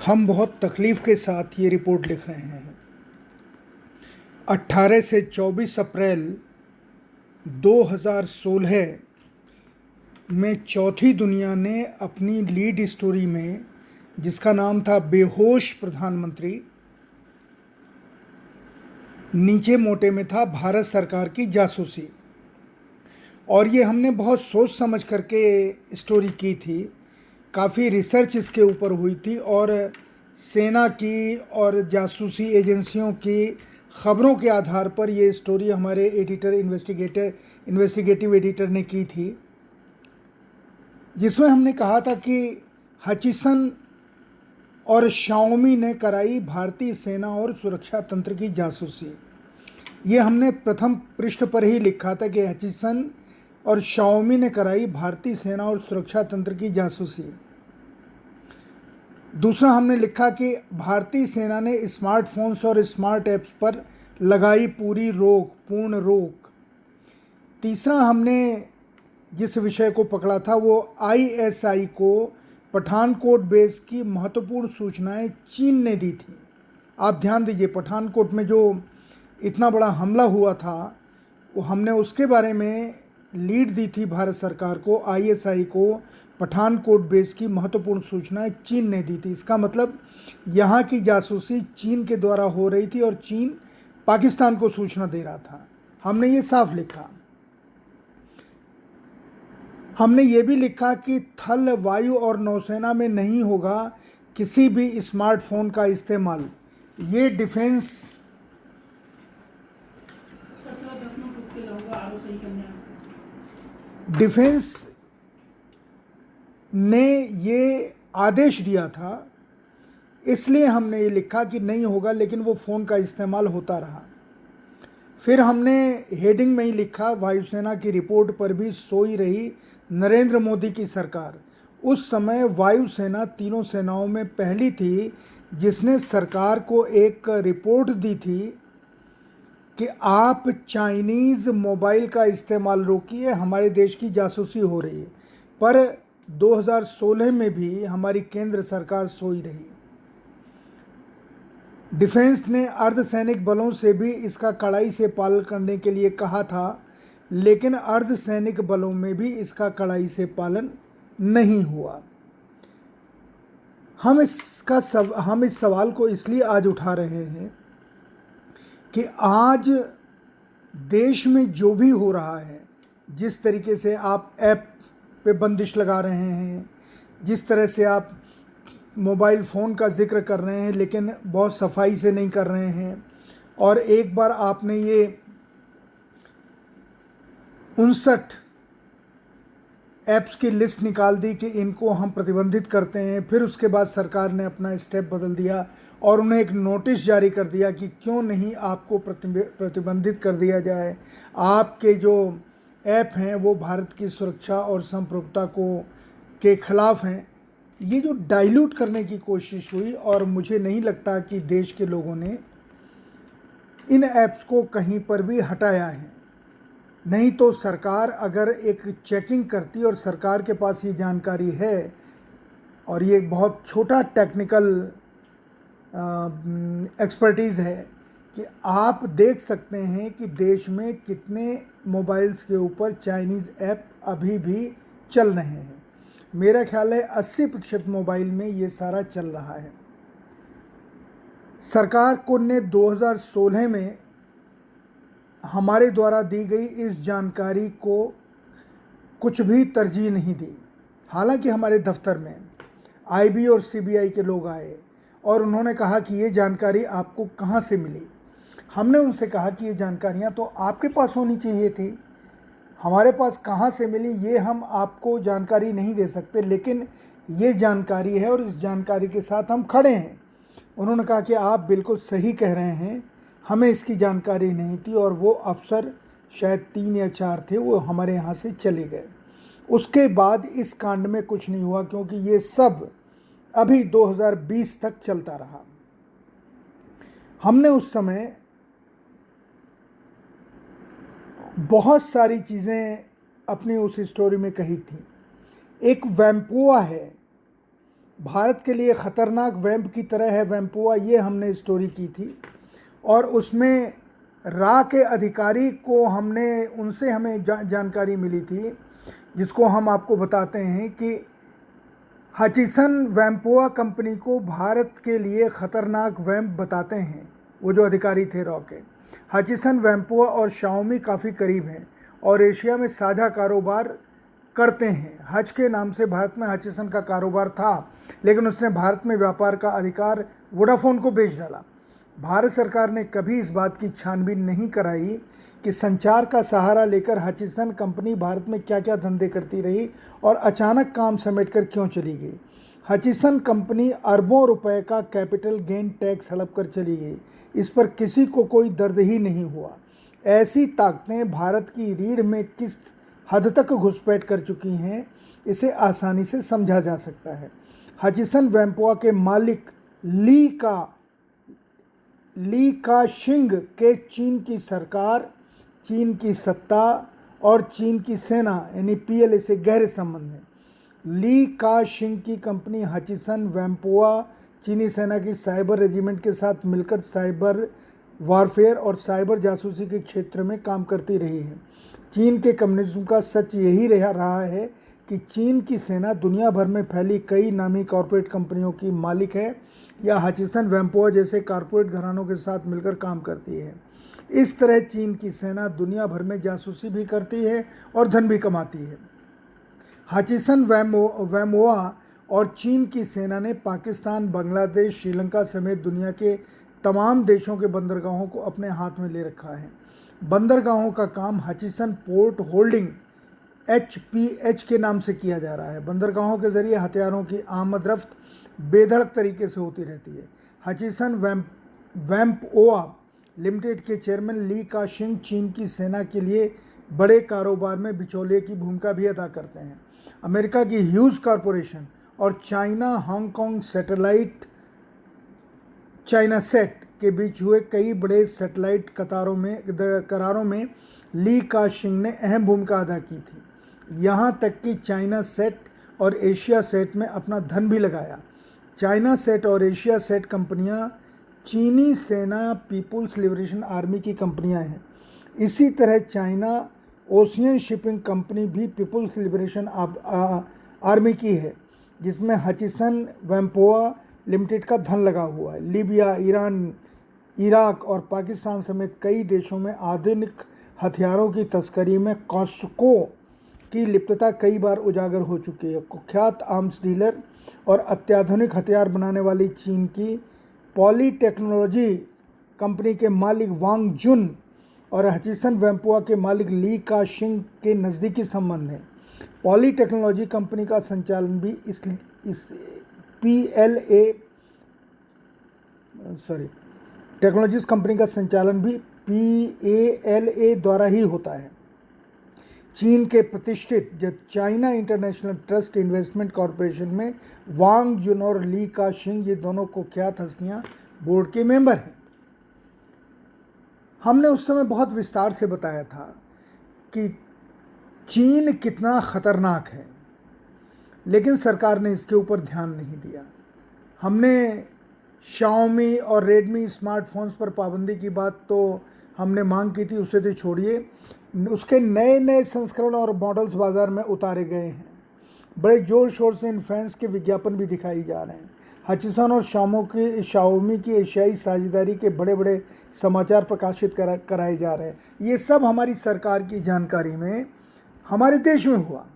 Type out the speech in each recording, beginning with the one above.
हम बहुत तकलीफ़ के साथ ये रिपोर्ट लिख रहे हैं। 18 से 24 अप्रैल 2016 में चौथी दुनिया ने अपनी लीड स्टोरी में, जिसका नाम था बेहोश प्रधानमंत्री, नीचे मोटे में था भारत सरकार की जासूसी। और ये हमने बहुत सोच समझ करके स्टोरी की थी। काफ़ी रिसर्च इसके ऊपर हुई थी और सेना की और जासूसी एजेंसियों की खबरों के आधार पर ये स्टोरी हमारे इन्वेस्टिगेटिव एडिटर ने की थी, जिसमें हमने कहा था कि हचिसन और शाओमी ने कराई भारतीय सेना और सुरक्षा तंत्र की जासूसी। ये हमने प्रथम पृष्ठ पर ही लिखा था कि हचिसन और शाओमी ने कराई भारतीय सेना और सुरक्षा तंत्र की जासूसी। दूसरा हमने लिखा कि भारतीय सेना ने स्मार्टफोन्स और स्मार्ट ऐप्स पर लगाई पूर्ण रोक। तीसरा हमने जिस विषय को पकड़ा था वो आईएसआई को पठानकोट बेस की महत्वपूर्ण सूचनाएं चीन ने दी थी। आप ध्यान दीजिए, पठानकोट में जो इतना बड़ा हमला हुआ था वो हमने उसके बारे में लीड दी थी भारत सरकार को। आईएसआई को पठानकोट बेस की महत्वपूर्ण सूचनाएं चीन ने दी थी। इसका मतलब यहाँ की जासूसी चीन के द्वारा हो रही थी और चीन पाकिस्तान को सूचना दे रहा था। हमने ये साफ लिखा। हमने ये भी लिखा कि थल, वायु और नौसेना में नहीं होगा किसी भी स्मार्टफोन का इस्तेमाल। ये डिफेंस ने ये आदेश दिया था, इसलिए हमने ये लिखा कि नहीं होगा, लेकिन वो फ़ोन का इस्तेमाल होता रहा। फिर हमने हेडिंग में ही लिखा, वायुसेना की रिपोर्ट पर भी सोई रही नरेंद्र मोदी की सरकार। उस समय वायुसेना तीनों सेनाओं में पहली थी जिसने सरकार को एक रिपोर्ट दी थी कि आप चाइनीज़ मोबाइल का इस्तेमाल रोकिए, हमारे देश की जासूसी हो रही है। पर 2016 में भी हमारी केंद्र सरकार सोई रही। डिफेंस ने अर्धसैनिक बलों से भी इसका कड़ाई से पालन करने के लिए कहा था, लेकिन अर्धसैनिक बलों में भी इसका कड़ाई से पालन नहीं हुआ। हम इस सवाल को इसलिए आज उठा रहे हैं कि आज देश में जो भी हो रहा है, जिस तरीके से आप ऐप पे बंदिश लगा रहे हैं, जिस तरह से आप मोबाइल फ़ोन का जिक्र कर रहे हैं लेकिन बहुत सफाई से नहीं कर रहे हैं, और एक बार आपने ये 59 ऐप्स की लिस्ट निकाल दी कि इनको हम प्रतिबंधित करते हैं, फिर उसके बाद सरकार ने अपना स्टेप बदल दिया और उन्हें एक नोटिस जारी कर दिया कि क्यों नहीं आपको प्रतिबंधित कर दिया जाए। आपके जो ऐप हैं वो भारत की सुरक्षा और संप्रभुता के खिलाफ हैं। ये जो डाइल्यूट करने की कोशिश हुई, और मुझे नहीं लगता कि देश के लोगों ने इन ऐप्स को कहीं पर भी हटाया है। नहीं तो सरकार अगर एक चेकिंग करती और सरकार के पास ये जानकारी है, और ये बहुत छोटा टेक्निकल एक्सपर्टीज़ है कि आप देख सकते हैं कि देश में कितने मोबाइल्स के ऊपर चाइनीज़ ऐप अभी भी चल रहे हैं। मेरा ख्याल है 80% मोबाइल में ये सारा चल रहा है। सरकार को ने 2016 में हमारे द्वारा दी गई इस जानकारी को कुछ भी तरजीह नहीं दी। हालांकि हमारे दफ्तर में आईबी और सीबीआई के लोग आए और उन्होंने कहा कि ये जानकारी आपको कहाँ से मिली। हमने उनसे कहा कि ये जानकारियाँ तो आपके पास होनी चाहिए थी, हमारे पास कहाँ से मिली ये हम आपको जानकारी नहीं दे सकते, लेकिन ये जानकारी है और इस जानकारी के साथ हम खड़े हैं। उन्होंने कहा कि आप बिल्कुल सही कह रहे हैं, हमें इसकी जानकारी नहीं थी, और वो अफसर शायद 3 या 4 थे, वो हमारे यहाँ से चले गए। उसके बाद इस कांड में कुछ नहीं हुआ, क्योंकि ये सब अभी 2020 तक चलता रहा। हमने उस समय बहुत सारी चीज़ें अपनी उस स्टोरी में कही थी। एक वैम्पुआ है भारत के लिए ख़तरनाक वैम्प की तरह है वैम्पुआ, ये हमने स्टोरी की थी। और उसमें रा के अधिकारी को उनसे हमें जानकारी मिली थी, जिसको हम आपको बताते हैं कि हचिसन वैम्पुआ कंपनी को भारत के लिए ख़तरनाक वैम्प बताते हैं वो जो अधिकारी थे रॉ के। हचिसन वैम्पुआ और शाओमी काफ़ी करीब हैं और एशिया में साझा कारोबार करते हैं। हच के नाम से भारत में हचिसन का कारोबार था, लेकिन उसने भारत में व्यापार का अधिकार वोडाफोन को बेच डाला। भारत सरकार ने कभी इस बात की छानबीन नहीं कराई कि संचार का सहारा लेकर हचिसन कंपनी भारत में क्या क्या धंधे करती रही और अचानक काम समेटकर क्यों चली गई। हचिसन कंपनी अरबों रुपए का कैपिटल गेन टैक्स हड़प कर चली गई। इस पर किसी को कोई दर्द ही नहीं हुआ। ऐसी ताकतें भारत की रीढ़ में किस हद तक घुसपैठ कर चुकी हैं, इसे आसानी से समझा जा सकता है। हचिसन वैम्पुआ के मालिक ली का शिंग के चीन की सरकार, चीन की सत्ता और चीन की सेना यानी पीएलए से गहरे संबंध हैं। ली का शिंग की कंपनी हचिसन वैम्पुआ चीनी सेना की साइबर रेजिमेंट के साथ मिलकर साइबर वारफेयर और साइबर जासूसी के क्षेत्र में काम करती रही है। चीन के कम्युनिज्म का सच यही रहा है कि चीन की सेना दुनिया भर में फैली कई नामी कॉरपोरेट कंपनियों की मालिक है या हचिसन वैम्पुआ जैसे कॉरपोरेट घरानों के साथ मिलकर काम करती है। इस तरह चीन की सेना दुनिया भर में जासूसी भी करती है और धन भी कमाती है। हचिसन वैम्पुआ और चीन की सेना ने पाकिस्तान, बांग्लादेश, श्रीलंका समेत दुनिया के तमाम देशों के बंदरगाहों को अपने हाथ में ले रखा है। बंदरगाहों का काम हचिसन पोर्ट होल्डिंग HPH के नाम से किया जा रहा है। बंदरगाहों के जरिए हथियारों की आमद रफ्त बेधड़क तरीके से होती रहती है। हचिसन वैम्पुआ लिमिटेड के चेयरमैन ली का शिंग चीन की सेना के लिए बड़े कारोबार में बिचौलिए की भूमिका भी अदा करते हैं। अमेरिका की ह्यूज कॉरपोरेशन और China Hong Kong satellite China set के बीच हुए कई बड़े सैटेलाइट करारों में ली का शिंग ने अहम भूमिका अदा की थी। यहाँ तक कि चाइना सेट और एशिया सेट में अपना धन भी लगाया। चाइना सेट और एशिया सेट कंपनियाँ चीनी सेना पीपुल्स लिबरेशन आर्मी की कंपनियाँ हैं। इसी तरह चाइना ओशियन शिपिंग कंपनी भी पीपुल्स लिबरेशन आर्मी की है, जिसमें हचिसन वैम्पुआ लिमिटेड का धन लगा हुआ है। लीबिया, ईरान, इराक और पाकिस्तान समेत कई देशों में आधुनिक हथियारों की तस्करी में कॉस्को की लिप्तता कई बार उजागर हो चुकी है। कुख्यात आर्म्स डीलर और अत्याधुनिक हथियार बनाने वाली चीन की पॉलीटेक्नोलॉजी कंपनी के मालिक वांग जुन और हचिसन वैम्पुआ के मालिक ली का शिंग के नज़दीकी संबंध हैं। पॉलीटेक्नोलॉजी कंपनी का संचालन भी टेक्नोलॉजीज कंपनी का संचालन भी PALA द्वारा ही होता है। चीन के प्रतिष्ठित China international trust investment corporation में वांग जुन और ली का शिंग ये दोनों कुख्यात हस्तियां बोर्ड के मेंबर हैं। हमने उस समय बहुत विस्तार से बताया था कि चीन कितना ख़तरनाक है, लेकिन सरकार ने इसके ऊपर ध्यान नहीं दिया। हमने शाओमी और रेडमी स्मार्टफोन्स पर पाबंदी की बात तो हमने मांग की थी, उसे तो छोड़िए, उसके नए नए संस्करण और मॉडल्स बाज़ार में उतारे गए हैं। बड़े जोर शोर से इन फैंस के विज्ञापन भी दिखाई जा रहे हैं। हचिसन और शाओमी की एशियाई साझेदारी के बड़े बड़े समाचार प्रकाशित कराए जा रहे हैं। ये सब हमारी सरकार की जानकारी में हमारे देश में हुआ।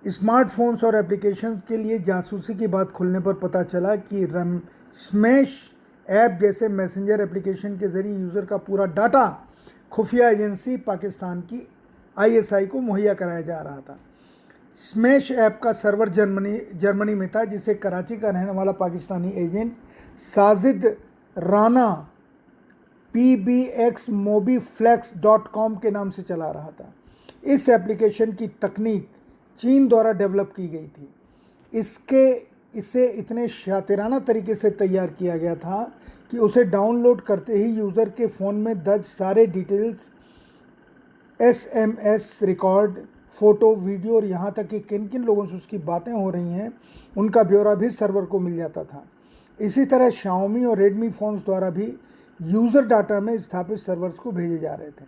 स्मार्टफोन्स और एप्लीकेशन के लिए जासूसी की बात खुलने पर पता चला कि स्मैश ऐप जैसे मैसेंजर एप्लीकेशन के जरिए यूज़र का पूरा डाटा खुफिया एजेंसी पाकिस्तान की ISI को मुहैया कराया जा रहा था। स्मैश ऐप का सर्वर जर्मनी में था, जिसे कराची का रहने वाला पाकिस्तानी एजेंट साजिद राना pbxmobiflex.com के नाम से चला रहा था। इस एप्लीकेशन की तकनीक चीन द्वारा डेवलप की गई थी। इसे इतने शातिराना तरीके से तैयार किया गया था कि उसे डाउनलोड करते ही यूज़र के फ़ोन में दर्ज सारे details, SMS record, photo, video और यहाँ तक कि किन किन लोगों से उसकी बातें हो रही हैं उनका ब्यौरा भी सर्वर को मिल जाता था। इसी तरह शाओमी और रेडमी फ़ोन्स द्वारा भी यूज़र डाटा में स्थापित सर्वर्स को भेजे जा रहे थे।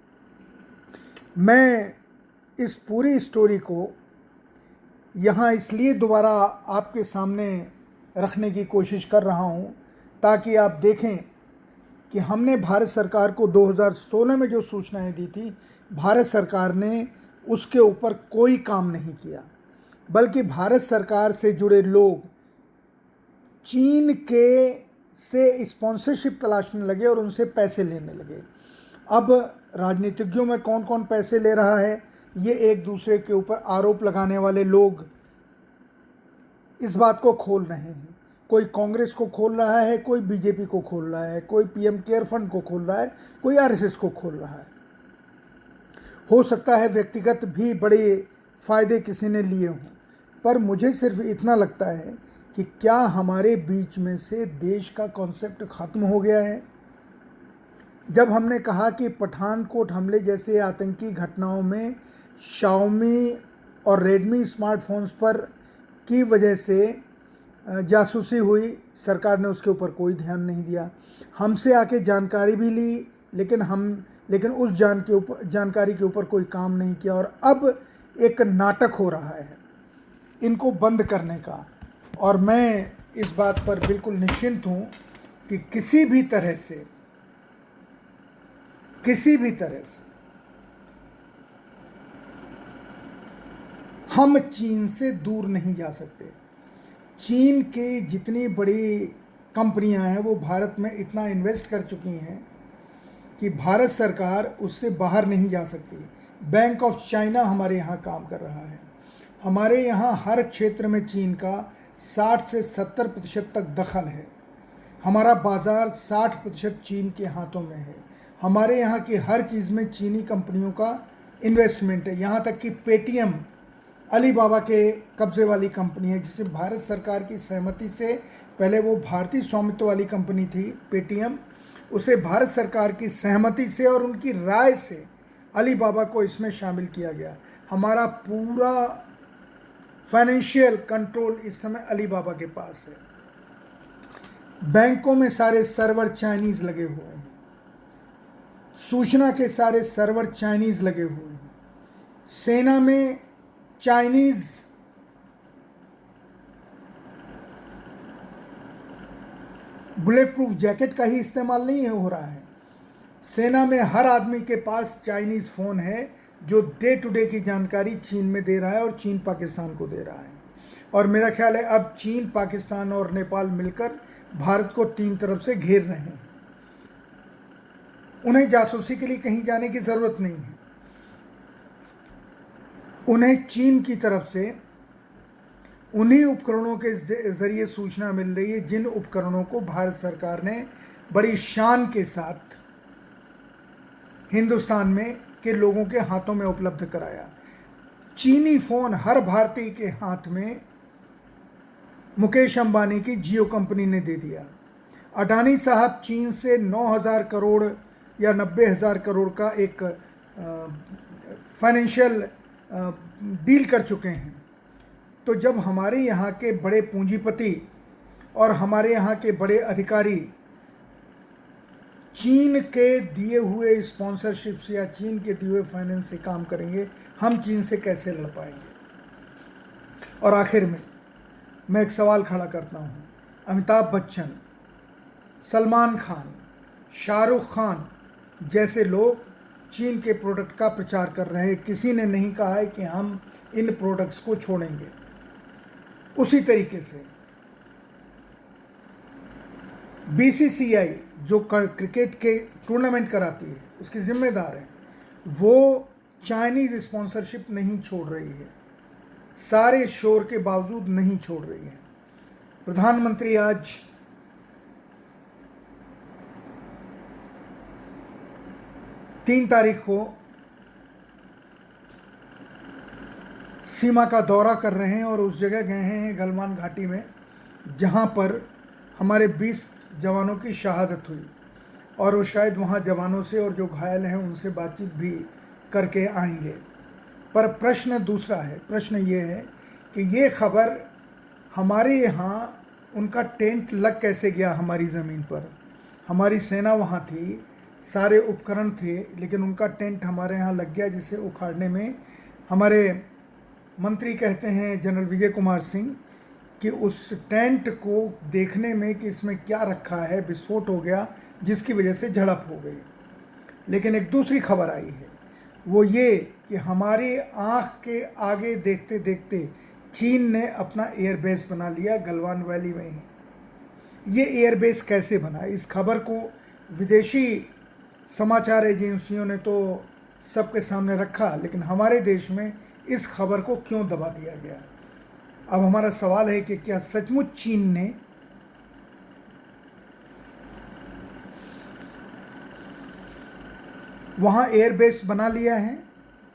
मैं इस पूरी स्टोरी को यहाँ इसलिए दोबारा आपके सामने रखने की कोशिश कर रहा हूँ ताकि आप देखें कि हमने भारत सरकार को 2016 में जो सूचनाएं दी थी, भारत सरकार ने उसके ऊपर कोई काम नहीं किया, बल्कि भारत सरकार से जुड़े लोग चीन के से स्पॉन्सरशिप तलाशने लगे और उनसे पैसे लेने लगे। अब राजनीतिज्ञों में कौन कौन पैसे ले रहा है, ये एक दूसरे के ऊपर आरोप लगाने वाले लोग इस बात को खोल रहे हैं। कोई कांग्रेस को खोल रहा है, कोई बीजेपी को खोल रहा है, कोई पीएम केयर फंड को खोल रहा है, कोई आरएसएस को खोल रहा है। हो सकता है व्यक्तिगत भी बड़े फ़ायदे किसी ने लिए हों, पर मुझे सिर्फ इतना लगता है कि क्या हमारे बीच में से देश का कॉन्सेप्ट ख़त्म हो गया है। जब हमने कहा कि पठानकोट हमले जैसे आतंकी घटनाओं में शाओमी और रेडमी स्मार्टफोन्स पर की वजह से जासूसी हुई, सरकार ने उसके ऊपर कोई ध्यान नहीं दिया। हमसे आके जानकारी भी ली, लेकिन उस जानकारी के ऊपर कोई काम नहीं किया। और अब एक नाटक हो रहा है इनको बंद करने का, और मैं इस बात पर बिल्कुल निश्चिंत हूँ कि किसी भी तरह से हम चीन से दूर नहीं जा सकते। चीन के जितनी बड़ी कंपनियां हैं वो भारत में इतना इन्वेस्ट कर चुकी हैं कि भारत सरकार उससे बाहर नहीं जा सकती। बैंक ऑफ चाइना हमारे यहाँ काम कर रहा है। हमारे यहाँ हर क्षेत्र में चीन का 60 से 70% तक दखल है। हमारा बाज़ार 60% चीन के हाथों में है। हमारे यहाँ की हर चीज़ में चीनी कंपनियों का इन्वेस्टमेंट है। यहाँ तक कि पेटीएम अलीबाबा के कब्ज़े वाली कंपनी है, जिसे भारत सरकार की सहमति से, पहले वो भारतीय स्वामित्व वाली कंपनी थी पेटीएम, उसे भारत सरकार की सहमति से और उनकी राय से अलीबाबा को इसमें शामिल किया गया। हमारा पूरा फाइनेंशियल कंट्रोल इस समय अलीबाबा के पास है। बैंकों में सारे सर्वर चाइनीज़ लगे हुए हैं, सूचना के सारे सर्वर चाइनीज़ लगे हुए हैं, सेना में चाइनीज़ बुलेट प्रूफ जैकेट का ही इस्तेमाल नहीं हो रहा है। सेना में हर आदमी के पास चाइनीज़ फ़ोन है जो डे टू डे की जानकारी चीन में दे रहा है और चीन पाकिस्तान को दे रहा है। और मेरा ख्याल है अब चीन, पाकिस्तान और नेपाल मिलकर भारत को 3 तरफ से घेर रहे हैं। उन्हें जासूसी के लिए कहीं जाने की ज़रूरत नहीं है। उन्हें चीन की तरफ से उन्हीं उपकरणों के ज़रिए सूचना मिल रही है जिन उपकरणों को भारत सरकार ने बड़ी शान के साथ हिंदुस्तान में के लोगों के हाथों में उपलब्ध कराया। चीनी फ़ोन हर भारतीय के हाथ में मुकेश अंबानी की जियो कंपनी ने दे दिया। अडानी साहब चीन से 9,000 करोड़ या 90,000 करोड़ का एक फाइनेंशियल डील कर चुके हैं। तो जब हमारे यहाँ के बड़े पूंजीपति और हमारे यहाँ के बड़े अधिकारी चीन के दिए हुए स्पॉन्सरशिप से या चीन के दिए हुए फाइनेंस से काम करेंगे, हम चीन से कैसे लड़ पाएंगे। और आखिर में मैं एक सवाल खड़ा करता हूँ। अमिताभ बच्चन, सलमान खान, शाहरुख खान जैसे लोग चीन के प्रोडक्ट का प्रचार कर रहे हैं। किसी ने नहीं कहा है कि हम इन प्रोडक्ट्स को छोड़ेंगे। उसी तरीके से बीसीसीआई जो क्रिकेट के टूर्नामेंट कराती है, उसकी जिम्मेदार है, वो चाइनीज़ स्पॉन्सरशिप नहीं छोड़ रही है। सारे शोर के बावजूद नहीं छोड़ रही है। प्रधानमंत्री आज 3 तारीख को सीमा का दौरा कर रहे हैं और उस जगह गए हैं गलवान घाटी में, जहां पर हमारे 20 जवानों की शहादत हुई। और वो शायद वहां जवानों से और जो घायल हैं उनसे बातचीत भी करके आएंगे। पर प्रश्न दूसरा है। प्रश्न ये है कि ये खबर हमारे यहाँ उनका टेंट लग कैसे गया हमारी ज़मीन पर। हमारी सेना वहाँ थी, सारे उपकरण थे, लेकिन उनका टेंट हमारे यहाँ लग गया, जिसे उखाड़ने में हमारे मंत्री कहते हैं जनरल विजय कुमार सिंह कि उस टेंट को देखने में कि इसमें क्या रखा है, विस्फोट हो गया, जिसकी वजह से झड़प हो गई। लेकिन एक दूसरी खबर आई है, वो ये कि हमारी आँख के आगे देखते देखते चीन ने अपना एयरबेस बना लिया गलवान वैली में ही। ये एयरबेस कैसे बना, इस खबर को विदेशी समाचार एजेंसियों ने तो सबके सामने रखा, लेकिन हमारे देश में इस खबर को क्यों दबा दिया गया। अब हमारा सवाल है कि क्या सचमुच चीन ने वहाँ एयरबेस बना लिया है?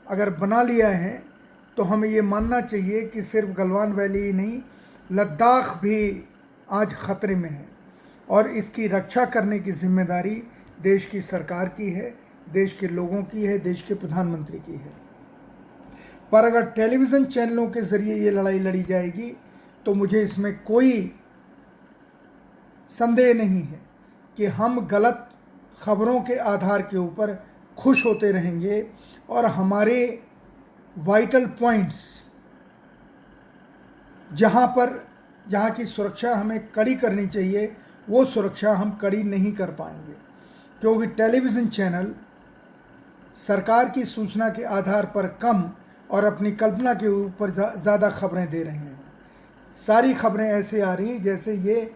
अगर बना लिया है तो हमें ये मानना चाहिए कि सिर्फ गलवान वैली ही नहीं, लद्दाख भी आज ख़तरे में है, और इसकी रक्षा करने की जिम्मेदारी देश की सरकार की है, देश के लोगों की है, देश के प्रधानमंत्री की है। पर अगर टेलीविज़न चैनलों के ज़रिए ये लड़ाई लड़ी जाएगी तो मुझे इसमें कोई संदेह नहीं है कि हम गलत खबरों के आधार के ऊपर खुश होते रहेंगे और हमारे वाइटल पॉइंट्स जहाँ की सुरक्षा हमें कड़ी करनी चाहिए, वो सुरक्षा हम कड़ी नहीं कर पाएंगे, क्योंकि टेलीविज़न चैनल सरकार की सूचना के आधार पर कम और अपनी कल्पना के ऊपर ज़्यादा खबरें दे रहे हैं। सारी खबरें ऐसे आ रही जैसे ये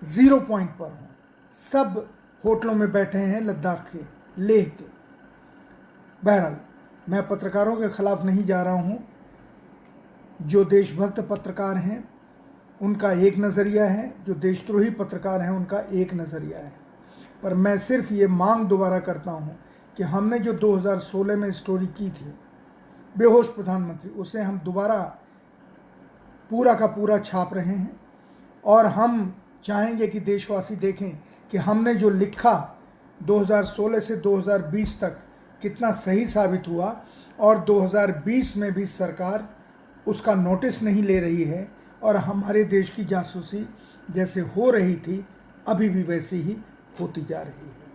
ज़ीरो पॉइंट पर हों। सब होटलों में बैठे हैं लद्दाख के, लेह के। बहरहाल, मैं पत्रकारों के ख़िलाफ़ नहीं जा रहा हूँ। जो देशभक्त पत्रकार हैं उनका एक नज़रिया है, जो देशद्रोही पत्रकार हैं उनका एक नज़रिया है। पर मैं सिर्फ ये मांग दोबारा करता हूँ कि हमने जो 2016 में स्टोरी की थी बेहोश प्रधानमंत्री, उसे हम दोबारा पूरा का पूरा छाप रहे हैं, और हम चाहेंगे कि देशवासी देखें कि हमने जो लिखा 2016 से 2020 तक कितना सही साबित हुआ, और 2020 में भी सरकार उसका नोटिस नहीं ले रही है, और हमारे देश की जासूसी जैसे हो रही थी अभी भी वैसी ही होती जा रही है।